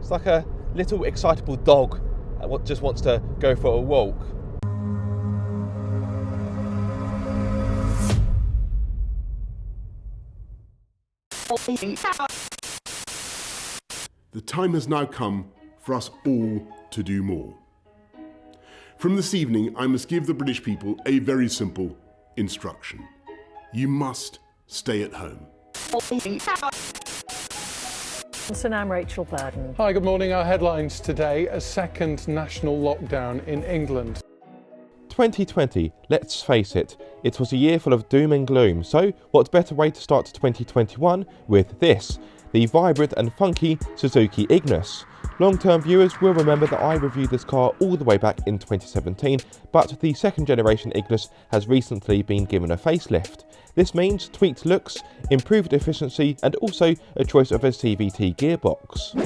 It's like a little excitable dog that just wants to go for a walk. The time has now come for us all to do more. From this evening, I must give the British people a very simple instruction. You must stay at home. And I'm Rachel Burden. Hi, good morning. Our headlines today: a second national lockdown in England. 2020, let's face it, it was a year full of doom and gloom, so what better way to start 2021 with this, the vibrant and funky Suzuki Ignis. Long-term viewers will remember that I reviewed this car all the way back in 2017, but the second generation Ignis has recently been given a facelift. This means tweaked looks, improved efficiency and also a choice of a CVT gearbox.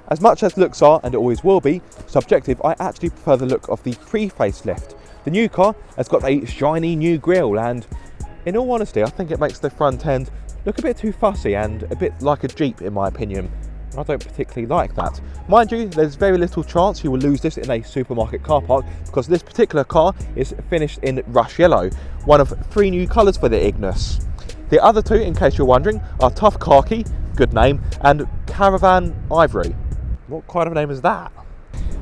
As much as looks are, and always will be, subjective, I actually prefer the look of the pre-facelift. The new car has got a shiny new grille and, in all honesty, I think it makes the front end look a bit too fussy and a bit like a Jeep in my opinion. I don't particularly like that. Mind you, there's very little chance you will lose this in a supermarket car park because this particular car is finished in rush yellow, one of 3 new colours for the Ignis. The other 2, in case you're wondering, are Tough Khaki, good name, and Caravan Ivory. What kind of name is that?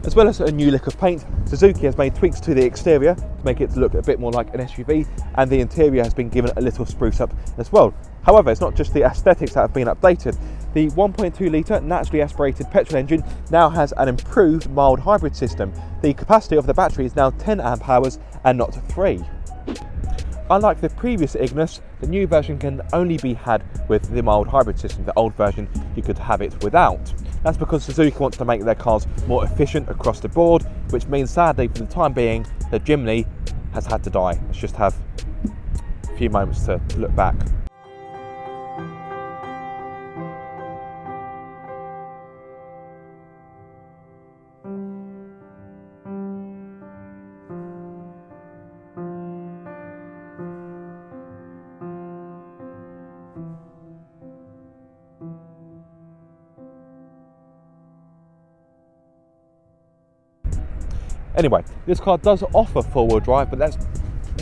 As well as a new lick of paint, Suzuki has made tweaks to the exterior to make it look a bit more like an SUV, and the interior has been given a little spruce up as well. However, it's not just the aesthetics that have been updated. The 1.2 litre naturally aspirated petrol engine now has an improved mild hybrid system. The capacity of the battery is now 10 amp hours and not 3. Unlike the previous Ignis, the new version can only be had with the mild hybrid system. The old version you could have it without. That's because Suzuki wants to make their cars more efficient across the board, which means sadly for the time being the Jimny has had to die. Let's just have a few moments to look back. Anyway, this car does offer four-wheel drive, but let's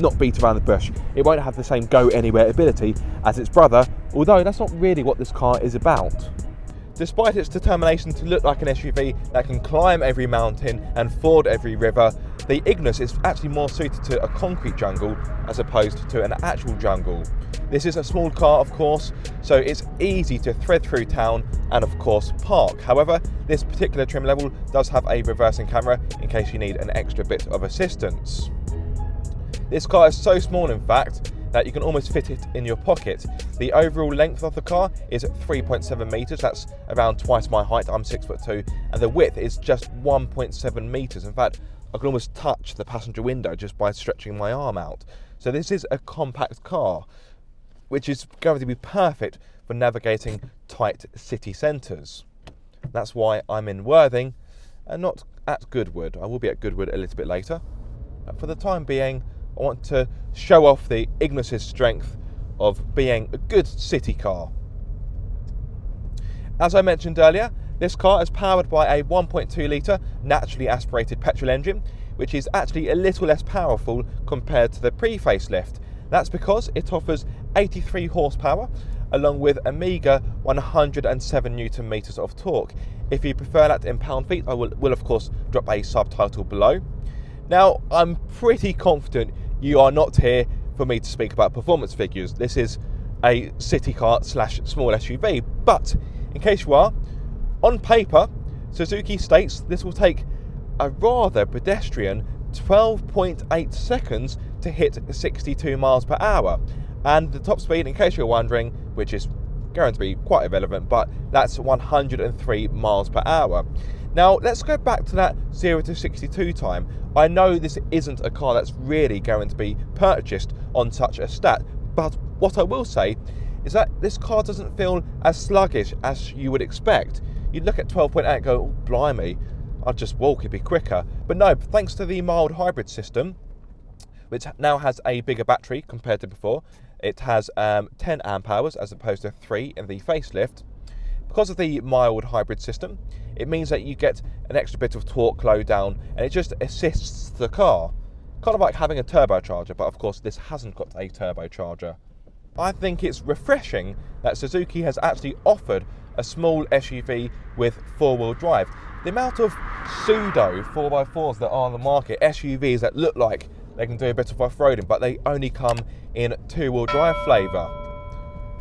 not beat around the bush. It won't have the same go-anywhere ability as its brother, although that's not really what this car is about. Despite its determination to look like an SUV that can climb every mountain and ford every river, the Ignis is actually more suited to a concrete jungle as opposed to an actual jungle. This is a small car, of course, so it's easy to thread through town and of course park. However, this particular trim level does have a reversing camera in case you need an extra bit of assistance. This car is so small in fact that you can almost fit it in your pocket. The overall length of the car is 3.7 metres, that's around twice my height, I'm 6'2", and the width is just 1.7 metres. In fact, I can almost touch the passenger window just by stretching my arm out. So this is a compact car, which is going to be perfect for navigating tight city centres. That's why I'm in Worthing and not at Goodwood. I will be at Goodwood a little bit later. But for the time being, I want to show off the Ignis' strength of being a good city car. As I mentioned earlier, this car is powered by a 1.2 litre naturally aspirated petrol engine, which is actually a little less powerful compared to the pre-facelift. That's because it offers 83 horsepower along with a meagre 107 newton meters of torque. If you prefer that in pound-feet, I will of course drop a subtitle below. Now, I'm pretty confident you are not here for me to speak about performance figures. This is a city car / small SUV, but in case you are, on paper, Suzuki states this will take a rather pedestrian 12.8 seconds to hit 62 miles per hour. And the top speed, in case you're wondering, which is going to be quite irrelevant, but that's 103 miles per hour. Now, let's go back to that 0 to 62 time. I know this isn't a car that's really going to be purchased on such a stat, but what I will say is that this car doesn't feel as sluggish as you would expect. You'd look at 12.8 and go, oh, blimey, I'd just walk, it'd be quicker. But no, thanks to the mild hybrid system, which now has a bigger battery compared to before, it has 10 amp hours as opposed to 3 in the facelift. Because of the mild hybrid system, it means that you get an extra bit of torque low down, and it just assists the car. Kind of like having a turbocharger, but of course this hasn't got a turbocharger. I think it's refreshing that Suzuki has actually offered a small SUV with four-wheel drive. The amount of pseudo 4x4s that are on the market, SUVs that look like they can do a bit of off-roading, but they only come in two-wheel drive flavour.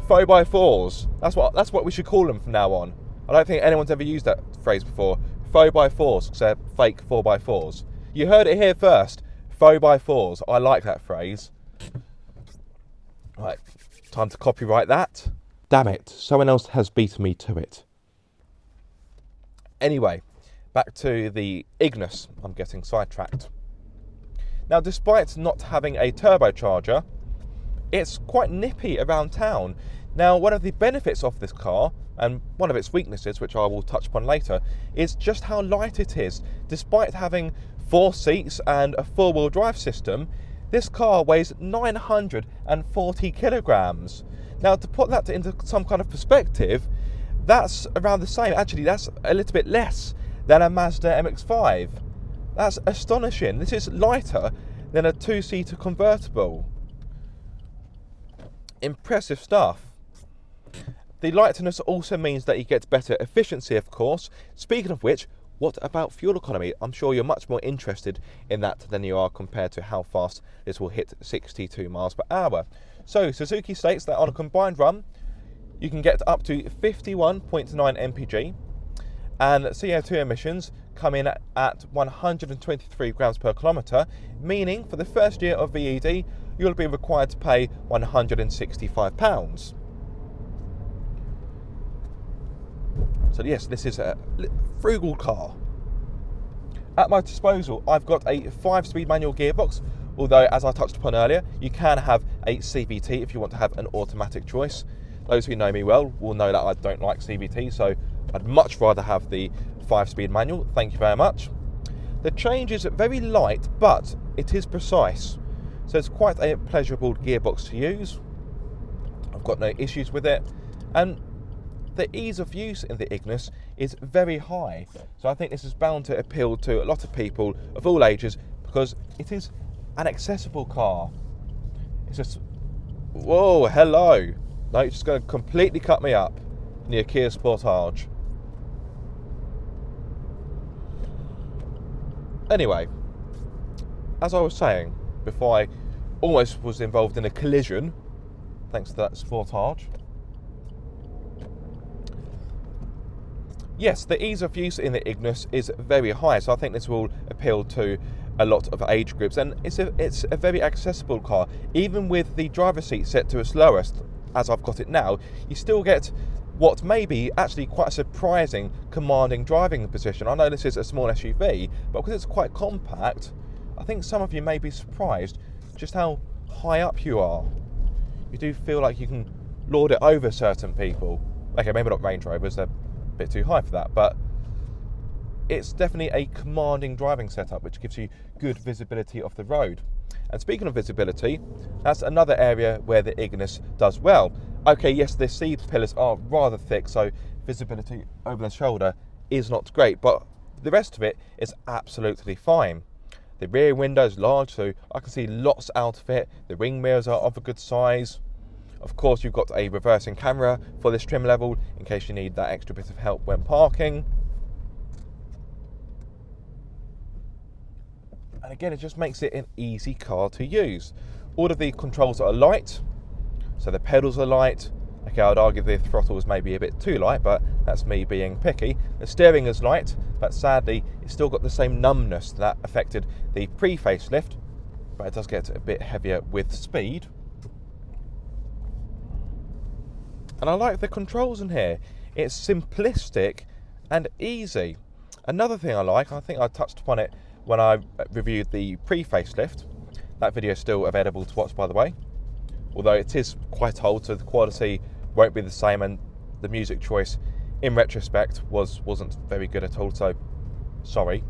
4x4s, that's what we should call them from now on. I don't think anyone's ever used that phrase before. 4x4s, because they're fake 4x4s. You heard it here first. 4x4s. I like that phrase. Right, time to copyright that. Damn it, someone else has beaten me to it. Anyway, back to the Ignis. I'm getting sidetracked. Now, despite not having a turbocharger, it's quite nippy around town. Now, one of the benefits of this car, and one of its weaknesses, which I will touch upon later, is just how light it is. Despite having 4 seats and a four-wheel drive system, this car weighs 940 kilograms. Now, to put that into some kind of perspective, that's around the same. Actually, that's a little bit less than a Mazda MX-5. That's astonishing. This is lighter than a 2-seater convertible. Impressive stuff. The lightness also means that you get better efficiency, of course. Speaking of which, what about fuel economy? I'm sure you're much more interested in that than you are compared to how fast this will hit 62 miles per hour. So, Suzuki states that on a combined run, you can get up to 51.9 mpg, and CO2 emissions come in at 123 grams per kilometre, meaning for the first year of VED, you'll be required to pay £165. So yes, this is a frugal car. At my disposal, I've got a 5-speed manual gearbox, although as I touched upon earlier, you can have a CVT if you want to have an automatic choice. Those who know me well will know that I don't like CVT, so I'd much rather have the 5-speed manual. Thank you very much. The change is very light, but it is precise. So it's quite a pleasurable gearbox to use. I've got no issues with it. And the ease of use in the Ignis is very high. So I think this is bound to appeal to a lot of people of all ages because it is an accessible car. It's just, whoa, hello. No, you're just going to completely cut me up near Kia Sportage. Anyway, as I was saying, before I almost was involved in a collision, thanks to that Sportage. Yes, the ease of use in the Ignis is very high, so I think this will appeal to a lot of age groups, and it's a very accessible car. Even with the driver's seat set to its lowest, as I've got it now, you still get what may be actually quite a surprising, commanding driving position. I know this is a small SUV, but because it's quite compact, I think some of you may be surprised just how high up you are. You do feel like you can lord it over certain people. Okay, maybe not Range Rovers, they're a bit too high for that, but it's definitely a commanding driving setup which gives you good visibility of the road. And speaking of visibility, that's another area where the Ignis does well. Okay, yes, the seat pillars are rather thick, so visibility over the shoulder is not great, but the rest of it is absolutely fine. The rear window is large, so I can see lots out of it. The wing mirrors are of a good size. Of course, you've got a reversing camera for this trim level in case you need that extra bit of help when parking. And again, it just makes it an easy car to use. All of the controls are light, so the pedals are light. Okay, I'd argue the throttle is maybe a bit too light, but that's me being picky. The steering is light, but sadly, it's still got the same numbness that affected the pre-facelift, but it does get a bit heavier with speed. And I like the controls in here. It's simplistic and easy. Another thing I think I touched upon it when I reviewed the pre-facelift. That video is still available to watch, by the way. Although it is quite old, so the quality won't be the same, and the music choice, in retrospect, wasn't very good at all, so sorry.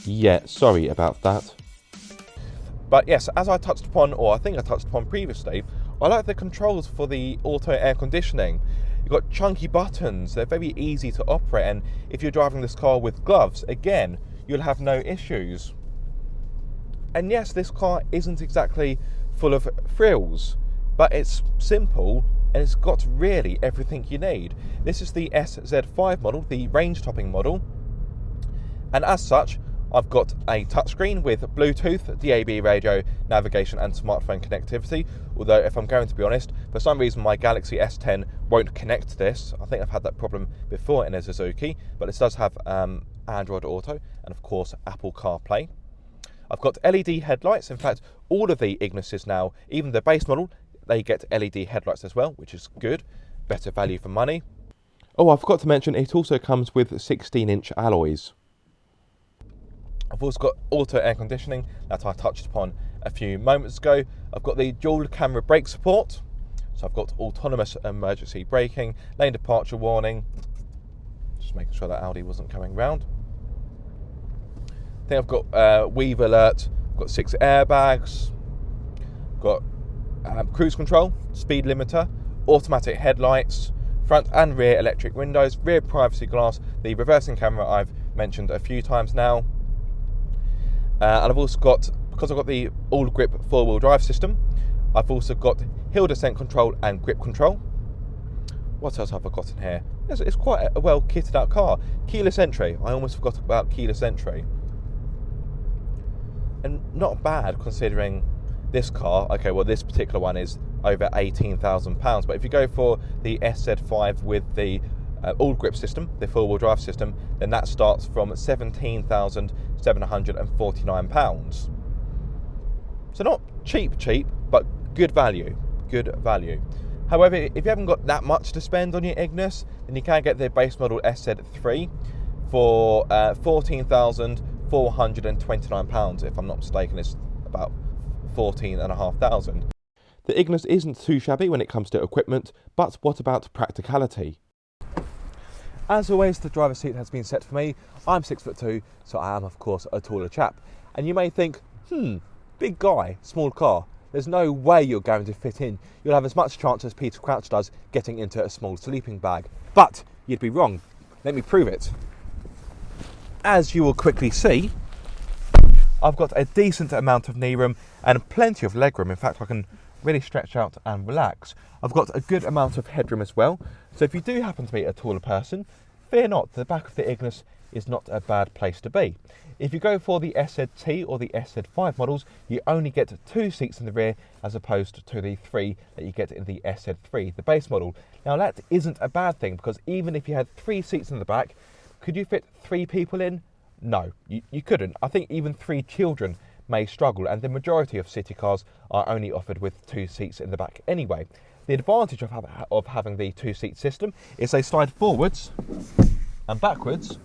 Yeah, sorry about that. But yes, as I touched upon, or I think I touched upon previously, I like the controls for the auto air conditioning. You've got chunky buttons, they're very easy to operate, and if you're driving this car with gloves, again, you'll have no issues. And yes, this car isn't exactly full of frills, but it's simple and it's got really everything you need. This is the SZ5 model, the range topping model, and as such, I've got a touchscreen with Bluetooth, DAB radio, navigation and smartphone connectivity, although if I'm going to be honest, for some reason my Galaxy S10 won't connect to this. I think I've had that problem before in a Suzuki, but this does have Android Auto and of course Apple CarPlay. I've got LED headlights. In fact, all of the Ignises now, even the base model, they get LED headlights as well, which is good, better value for money. Oh, I forgot to mention, it also comes with 16-inch alloys. I've also got auto air conditioning that I touched upon a few moments ago. I've got the dual camera brake support. So I've got autonomous emergency braking, lane departure warning. Just making sure that Audi wasn't coming round. I think I've got weave alert. I've got 6 airbags. Got cruise control, speed limiter, automatic headlights, front and rear electric windows, rear privacy glass, the reversing camera I've mentioned a few times now. And I've also got, because I've got the AllGrip 4-wheel drive system, I've also got hill descent control and grip control. What else have I got in here? It's quite a well kitted out car. Keyless entry. I almost forgot about keyless entry. And not bad considering this car. Okay, well this particular one is over £18,000. But if you go for the SZ5 with the AllGrip system, the 4-wheel drive system, then that starts from £17,749. So not cheap, but good value, However, if you haven't got that much to spend on your Ignis, then you can get the base model SZ3 for £14,429. If I'm not mistaken, it's about £14,500. The Ignis isn't too shabby when it comes to equipment, but what about practicality? As always, the driver's seat has been set for me. I'm 6'2", so I am of course a taller chap. And you may think, big guy, small car. There's no way you're going to fit in. You'll have as much chance as Peter Crouch does getting into a small sleeping bag. But you'd be wrong. Let me prove it. As you will quickly see, I've got a decent amount of knee room and plenty of leg room. In fact, I can really stretch out and relax. I've got a good amount of headroom as well. So if you do happen to be a taller person, fear not, the back of the Ignis is not a bad place to be. If you go for the SZT or the SZ5 models, you only get 2 seats in the rear as opposed to the 3 that you get in the SZ3, the base model. Now that isn't a bad thing, because even if you had 3 seats in the back, could you fit 3 people in? No, you couldn't. I think even 3 children may struggle, and the majority of city cars are only offered with 2 seats in the back anyway. The advantage of having the 2-seat system is they slide forwards and backwards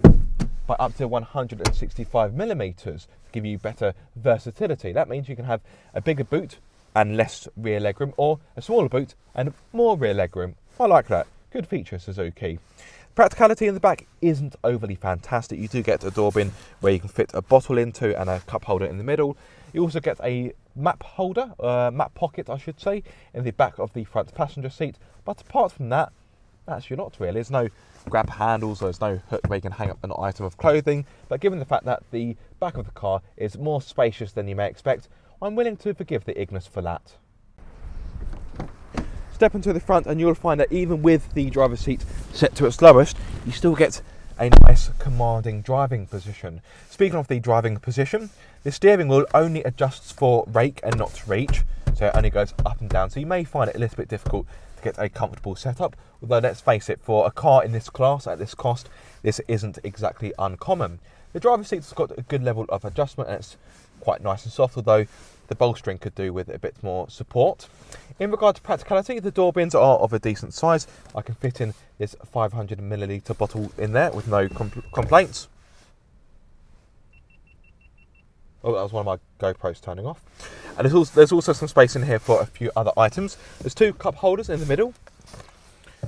by up to 165mm to give you better versatility. That means you can have a bigger boot and less rear legroom, or a smaller boot and more rear legroom. I like that. Good feature, Suzuki. Practicality in the back isn't overly fantastic. You do get a door bin where you can fit a bottle into and a cup holder in the middle. You also get a map holder, map pocket I should say, in the back of the front passenger seat. But apart from that, actually not really. There's no grab handles, there's no hook where you can hang up an item of clothing. But given the fact that the back of the car is more spacious than you may expect, I'm willing to forgive the Ignis for that. Step into the front and you'll find that even with the driver's seat set to its lowest, you still get a nice commanding driving position. Speaking of the driving position, the steering wheel only adjusts for rake and not reach, so it only goes up and down, so you may find it a little bit difficult to get a comfortable setup, although let's face it, for a car in this class at this cost, this isn't exactly uncommon. The driver's seat's got a good level of adjustment and it's quite nice and soft, although the bolstering could do with a bit more support. In regard to practicality, the door bins are of a decent size. I can fit in this 500ml bottle in there with no complaints. Oh, that was one of my GoPros turning off. And there's also some space in here for a few other items. There's 2 cup holders in the middle.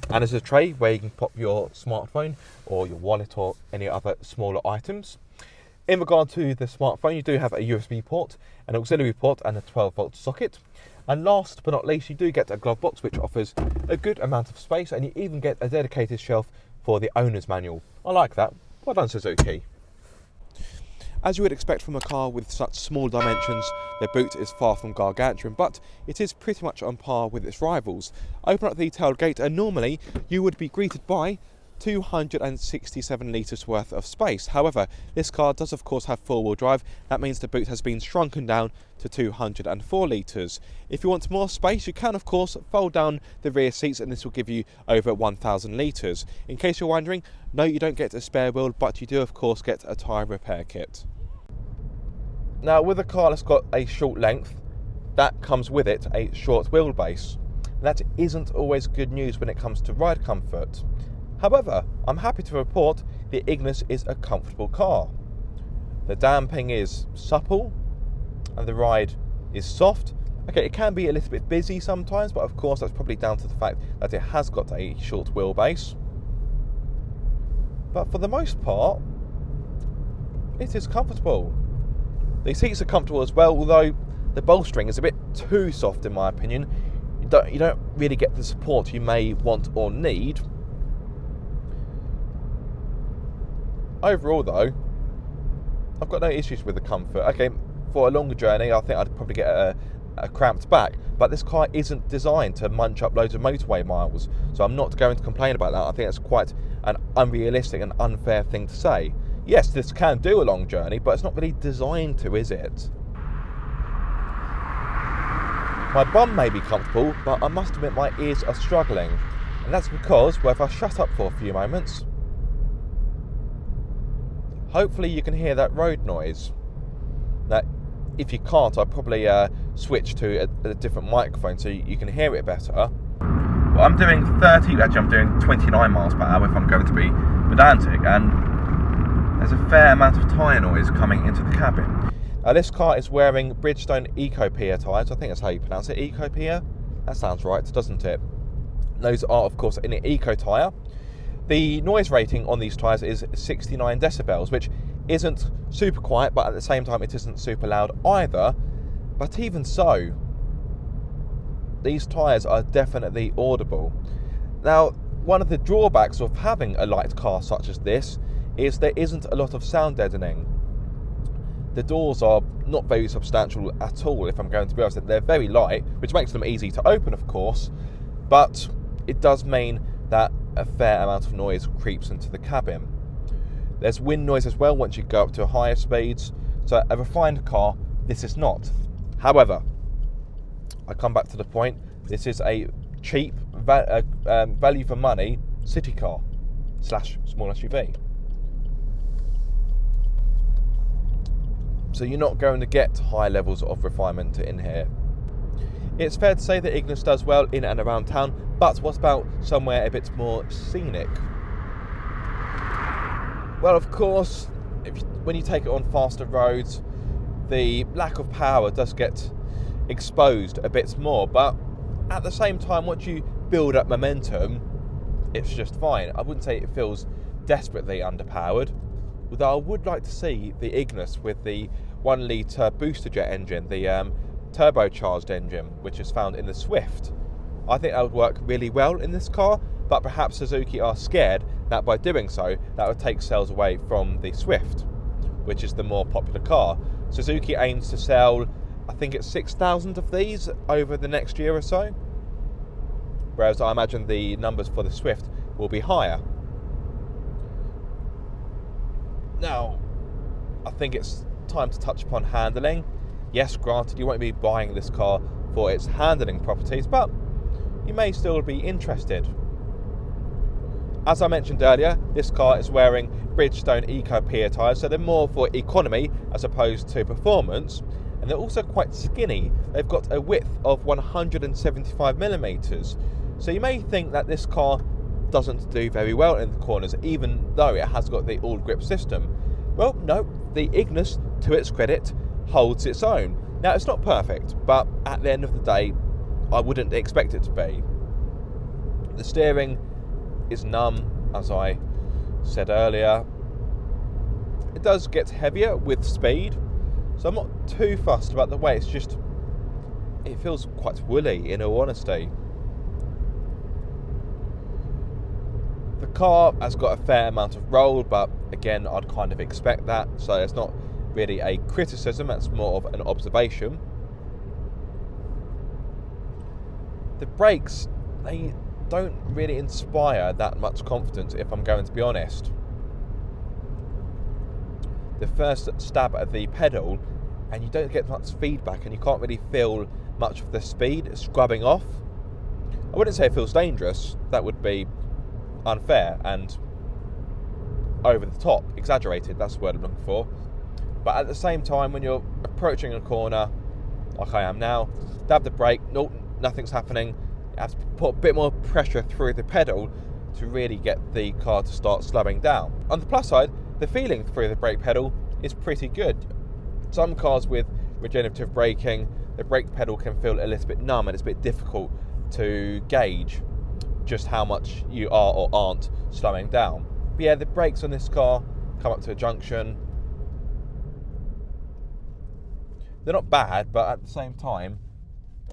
And there's a tray where you can pop your smartphone or your wallet or any other smaller items. In regard to the smartphone, you do have a USB port, an auxiliary port and a 12-volt socket. And last but not least, you do get a glove box which offers a good amount of space, and you even get a dedicated shelf for the owner's manual. I like that. Well done, Suzuki. As you would expect from a car with such small dimensions, the boot is far from gargantuan, but it is pretty much on par with its rivals. Open up the tailgate and normally you would be greeted by 267 litres worth of space. However, this car does of course have four-wheel drive. That means the boot has been shrunken down to 204 litres. If you want more space, you can of course fold down the rear seats, and this will give you over 1,000 litres. In case you're wondering, no, you don't get a spare wheel, but you do of course get a tyre repair kit. Now, with a car that's got a short length, that comes with it a short wheelbase. That isn't always good news when it comes to ride comfort. However, I'm happy to report the Ignis is a comfortable car. The damping is supple and the ride is soft. Okay, it can be a little bit busy sometimes, but of course that's probably down to the fact that it has got a short wheelbase. But for the most part, it is comfortable. The seats are comfortable as well, although the bolstering is a bit too soft in my opinion. You don't really get the support you may want or need. Overall though, I've got no issues with the comfort. Okay, for a longer journey I think I'd probably get a cramped back, but this car isn't designed to munch up loads of motorway miles, so I'm not going to complain about that. I think that's quite an unrealistic and unfair thing to say. Yes, this can do a long journey, but it's not really designed to, is it? My bum may be comfortable, but I must admit my ears are struggling, and that's because, well, if I shut up for a few moments, hopefully you can hear that road noise. Now, if you can't, I'll probably switch to a different microphone so you can hear it better. Well, I'm doing 29 miles per hour if I'm going to be pedantic, and there's a fair amount of tyre noise coming into the cabin. Now, this car is wearing Bridgestone Ecopia tyres. I think that's how you pronounce it, Ecopia? That sounds right, doesn't it? Those are, of course, an eco tyre. The noise rating on these tyres is 69 decibels, which isn't super quiet, but at the same time it isn't super loud either. But even so, these tyres are definitely audible. Now, one of the drawbacks of having a light car such as this is there isn't a lot of sound deadening. The doors are not very substantial at all, if I'm going to be honest. They're very light, which makes them easy to open, of course, but it does mean that a fair amount of noise creeps into the cabin. There's wind noise as well once you go up to higher speeds, so a refined car, this is not. However, I come back to the point, this is a cheap, value for money city car / small SUV. So you're not going to get high levels of refinement in here. It's fair to say that Ignis does well in and around town, but what about somewhere a bit more scenic? Well, of course, when you take it on faster roads, the lack of power does get exposed a bit more, but at the same time, once you build up momentum, it's just fine. I wouldn't say it feels desperately underpowered, although I would like to see the Ignis with the 1 litre booster jet engine, the turbocharged engine, which is found in the Swift. I think that would work really well in this car, but perhaps Suzuki are scared that by doing so, that would take sales away from the Swift, which is the more popular car. Suzuki aims to sell, I think it's 6,000 of these over the next year or so, whereas I imagine the numbers for the Swift will be higher. Now, I think it's time to touch upon handling. Yes, granted, you won't be buying this car for its handling properties, but you may still be interested. As I mentioned earlier, this car is wearing Bridgestone Ecopia tyres, so they're more for economy as opposed to performance, and they're also quite skinny. They've got a width of 175mm, so you may think that this car doesn't do very well in the corners, even though it has got the AllGrip system. Well, no, the Ignis, to its credit, holds its own. Now, it's not perfect, but at the end of the day, I wouldn't expect it to be. The steering is numb, as I said earlier. It does get heavier with speed, so I'm not too fussed about the weight. it feels quite woolly, in all honesty. The car has got a fair amount of roll, but again, I'd kind of expect that, so it's not really a criticism, that's more of an observation. The brakes, they don't really inspire that much confidence, if I'm going to be honest. The first stab at the pedal, and you don't get much feedback, and you can't really feel much of the speed scrubbing off. I wouldn't say it feels dangerous, that would be unfair and over the top, exaggerated, that's the word I'm looking for. But at the same time, when you're approaching a corner, like I am now, dab the brake, no, nothing's happening. You have to put a bit more pressure through the pedal to really get the car to start slowing down. On the plus side, the feeling through the brake pedal is pretty good. Some cars with regenerative braking, the brake pedal can feel a little bit numb, and it's a bit difficult to gauge just how much you are or aren't slowing down. But yeah, the brakes on this car come up to a junction. They're not bad, but at the same time,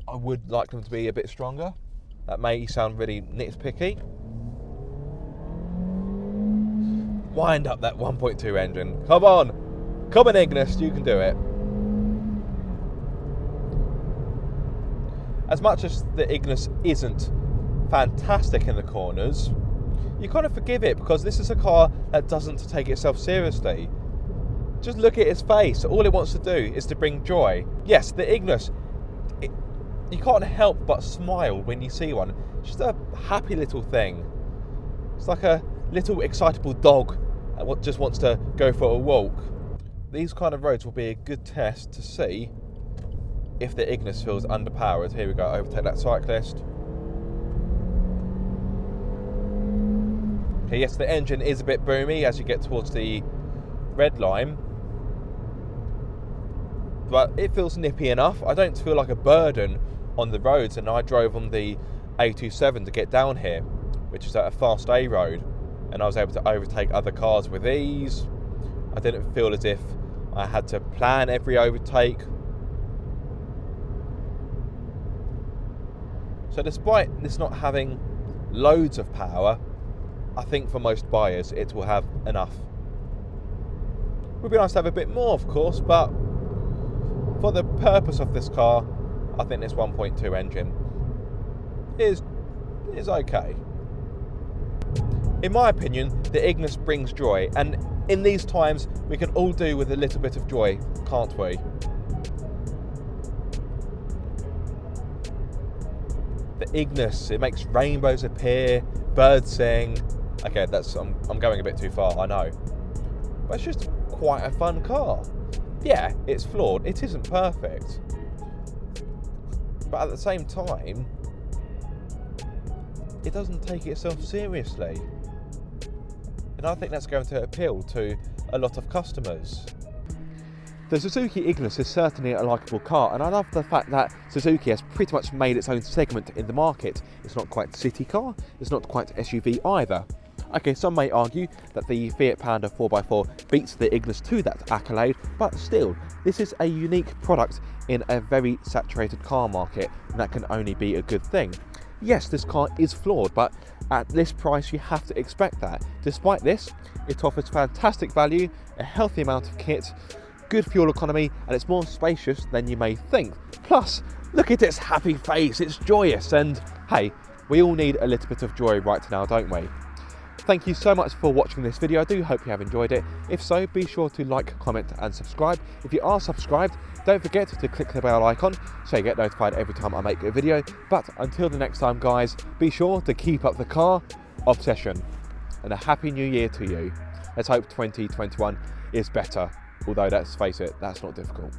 I would like them to be a bit stronger. That may sound really nitpicky. Wind up that 1.2 engine. Come on! Come on, Ignis, you can do it. As much as the Ignis isn't fantastic in the corners, you kind of forgive it because this is a car that doesn't take itself seriously. Just look at its face. All it wants to do is to bring joy. Yes, the Ignis, you can't help but smile when you see one. It's just a happy little thing. It's like a little excitable dog that just wants to go for a walk. These kind of roads will be a good test to see if the Ignis feels underpowered. Here we go, overtake that cyclist. Okay, yes, the engine is a bit boomy as you get towards the red line, but it feels nippy enough. I don't feel like a burden on the roads, and I drove on the A27 to get down here, which is at a fast A road, and I was able to overtake other cars with ease. I didn't feel as if I had to plan every overtake. So despite this not having loads of power, I think for most buyers it will have enough. It would be nice to have a bit more, of course, but for the purpose of this car, I think this 1.2 engine is okay. In my opinion, the Ignis brings joy, and in these times we can all do with a little bit of joy, can't we? The Ignis, it makes rainbows appear, birds sing. Okay, I'm going a bit too far, I know. But it's just quite a fun car. Yeah, it's flawed, it isn't perfect. But at the same time, it doesn't take itself seriously. And I think that's going to appeal to a lot of customers. The Suzuki Ignis is certainly a likeable car, and I love the fact that Suzuki has pretty much made its own segment in the market. It's not quite city car, it's not quite SUV either. Okay, some may argue that the Fiat Panda 4x4 beats the Ignis to that accolade, but still, this is a unique product in a very saturated car market, and that can only be a good thing. Yes, this car is flawed, but at this price you have to expect that. Despite this, it offers fantastic value, a healthy amount of kit, good fuel economy, and it's more spacious than you may think. Plus, look at its happy face, it's joyous, and hey, we all need a little bit of joy right now, don't we? Thank you so much for watching this video. I do hope you have enjoyed it. If so, be sure to like, comment and subscribe. If you are subscribed, don't forget to click the bell icon so you get notified every time I make a video. But until the next time, guys, be sure to keep up the car obsession, and a happy new year to you. Let's hope 2021 is better, although let's face it, that's not difficult.